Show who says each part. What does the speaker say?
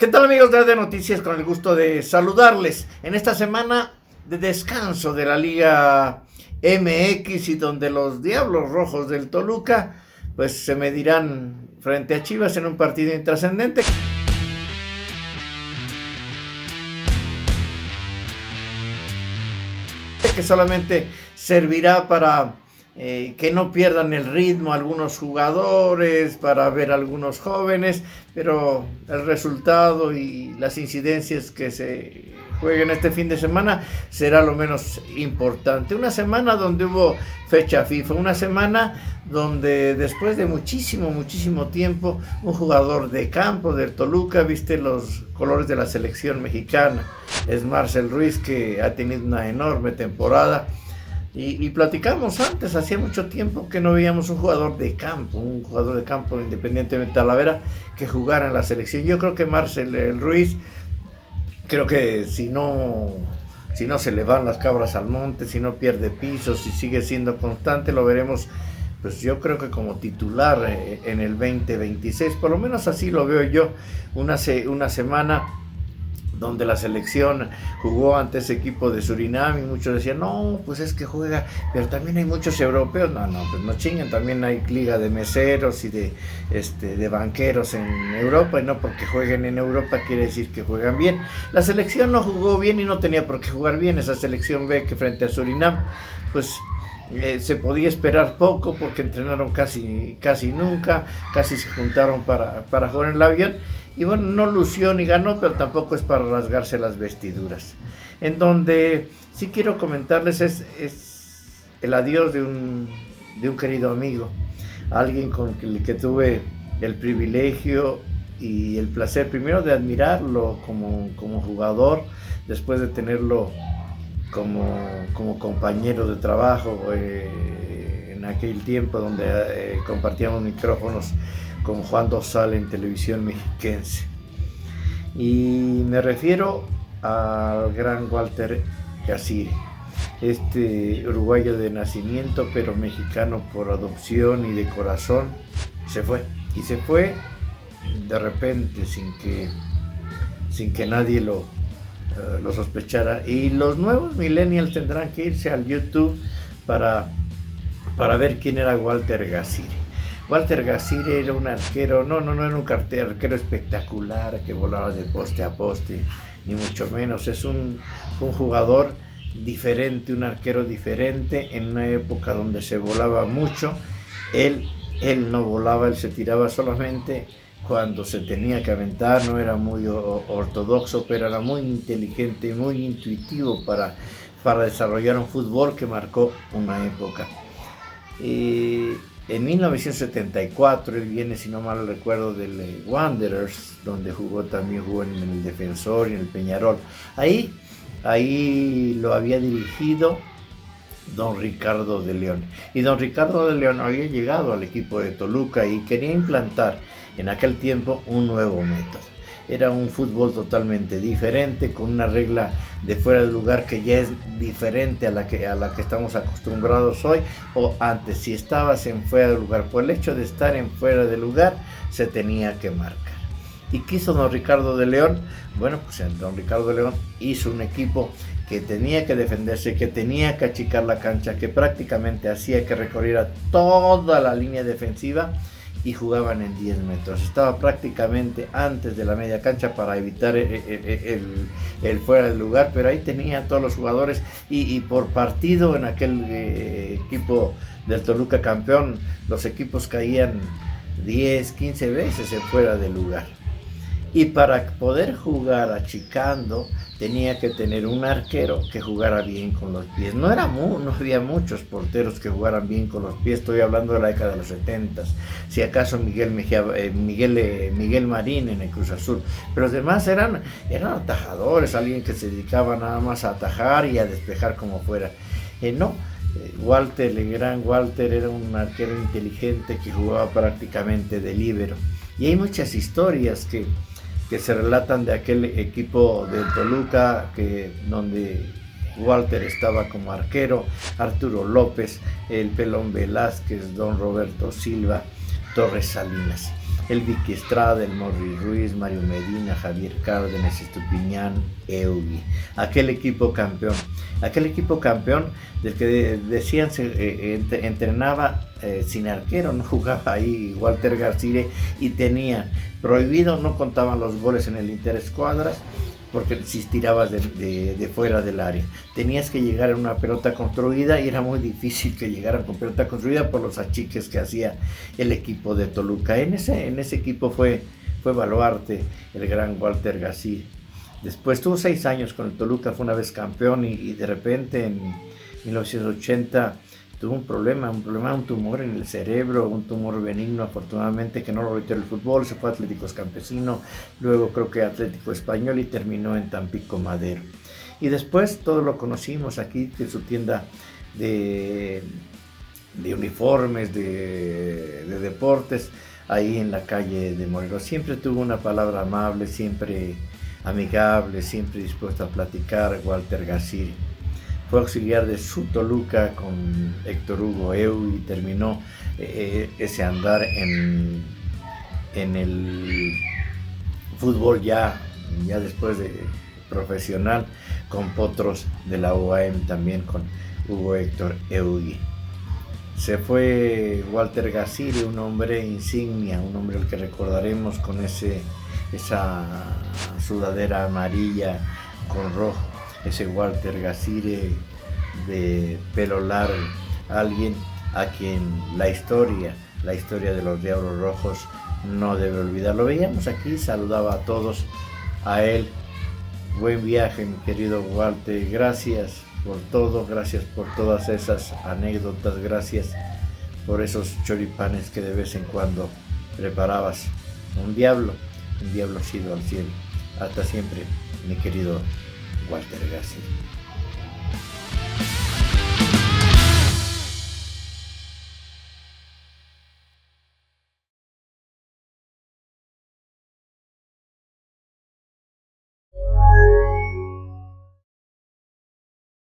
Speaker 1: ¿Qué tal, amigos de AD Noticias? Con el gusto de saludarles en esta semana de descanso de la Liga MX, y donde los Diablos Rojos del Toluca pues se medirán frente a Chivas en un partido intrascendente que solamente servirá para que no pierdan el ritmo algunos jugadores, para ver a algunos jóvenes, pero el resultado y las incidencias que se jueguen este fin de semana será lo menos importante. Una semana donde hubo fecha FIFA, una semana donde después de muchísimo tiempo, un jugador de campo del Toluca viste los colores de la selección mexicana. Es Marcel Ruiz, que ha tenido una enorme temporada. Y platicamos antes, hacía mucho tiempo que no veíamos un jugador de campo independientemente de Talavera, que jugara en la selección. Yo creo que Marcel Ruiz, creo que si no se le van las cabras al monte, si no pierde pisos, si sigue siendo constante, lo veremos, pues yo creo que como titular en el 2026, por lo menos así lo veo yo. Una semana donde la selección jugó ante ese equipo de Surinam y muchos decían, no, pues es que juega, pero también hay muchos europeos. No, pues no chinguen, también hay liga de meseros y de banqueros en Europa, y no porque jueguen en Europa quiere decir que juegan bien. La selección no jugó bien y no tenía por qué jugar bien. Esa selección ve que frente a Surinam, pues se podía esperar poco, porque entrenaron casi nunca, casi se juntaron para jugar en el avión. Y bueno, no lució ni ganó, pero tampoco es para rasgarse las vestiduras. En donde sí quiero comentarles es el adiós de un querido amigo, alguien con el que tuve el privilegio y el placer primero de admirarlo como jugador, después de tenerlo como compañero de trabajo en aquel tiempo donde compartíamos micrófonos con Juan Dosal en Televisión Mexiquense. Y me refiero al gran Walter Gazire, uruguayo de nacimiento pero mexicano por adopción y de corazón. Se fue de repente sin que nadie lo sospechara. Y los nuevos millennials tendrán que irse al YouTube para ver quién era Walter Gazire. Walter Gazire era un arquero, no era un arquero espectacular que volaba de poste a poste, ni mucho menos. Es un jugador diferente, un arquero diferente, en una época donde se volaba mucho. Él no volaba, él se tiraba solamente cuando se tenía que aventar. No era muy ortodoxo, pero era muy inteligente y muy intuitivo para desarrollar un fútbol que marcó una época. En 1974 él viene, si no mal recuerdo, del Wanderers, donde jugó en el Defensor y en el Peñarol. Ahí lo había dirigido don Ricardo de León. Y don Ricardo de León había llegado al equipo de Toluca y quería implantar en aquel tiempo un nuevo método. Era un fútbol totalmente diferente, con una regla de fuera de lugar que ya es diferente a la que estamos acostumbrados hoy o antes. Si estabas en fuera de lugar, por el hecho de estar en fuera de lugar, se tenía que marcar. ¿Y qué hizo don Ricardo de León? Bueno, pues don Ricardo de León hizo un equipo que tenía que defenderse, que tenía que achicar la cancha, que prácticamente hacía que recorriera toda la línea defensiva, y jugaban en 10 metros. Estaba prácticamente antes de la media cancha para evitar el fuera de lugar, pero ahí tenía a todos los jugadores, y por partido en aquel equipo del Toluca campeón, los equipos caían 10, 15 veces en fuera de lugar. Y para poder jugar achicando, tenía que tener un arquero que jugara bien con los pies. No había muchos porteros que jugaran bien con los pies. Estoy hablando de la década de los 70. Si acaso Miguel Marín en el Cruz Azul. Pero los demás eran atajadores, alguien que se dedicaba nada más a atajar y a despejar como fuera. El gran Walter era un arquero inteligente que jugaba prácticamente de líbero. Y hay muchas historias que se relatan de aquel equipo de Toluca, donde Walter estaba como arquero, Arturo López, el Pelón Velázquez, don Roberto Silva, Torres Salinas. el Vicky Estrada, el Morris Ruiz, Mario Medina, Javier Cárdenas, Estupiñán, Eugui. Aquel equipo campeón del que decían entrenaba sin arquero, no jugaba ahí Walter García, y tenía prohibido, no contaban los goles en el interescuadras, porque si tirabas de fuera del área. Tenías que llegar en una pelota construida y era muy difícil que llegaran con pelota construida por los achiques que hacía el equipo de Toluca. En ese equipo fue baluarte el gran Walter García. Después tuvo 6 años con el Toluca, fue una vez campeón y de repente en 1980 tuvo un tumor en el cerebro, un tumor benigno, afortunadamente, que no lo retiró el fútbol. Se fue a Atlético Campesino, luego creo que Atlético Español, y terminó en Tampico Madero. Y después todos lo conocimos aquí en su tienda de uniformes, de deportes, ahí en la calle de Morelos. Siempre tuvo una palabra amable, siempre amigable, siempre dispuesto a platicar, Walter García. Fue auxiliar de su Toluca con Héctor Hugo Eugui y terminó ese andar en el fútbol ya después de profesional con Potros de la UAM, también con Hugo Héctor Eugui. Se fue Walter García, un hombre insignia, un hombre al que recordaremos con esa sudadera amarilla con rojo, ese Walter García de pelo largo, alguien a quien la historia de los Diablos Rojos no debe olvidar. Lo veíamos aquí, saludaba a todos, a él. Buen viaje, mi querido Walter, gracias por todo, gracias por todas esas anécdotas, gracias por esos choripanes que de vez en cuando preparabas. Un diablo sido al cielo. Hasta siempre, mi querido Walter García.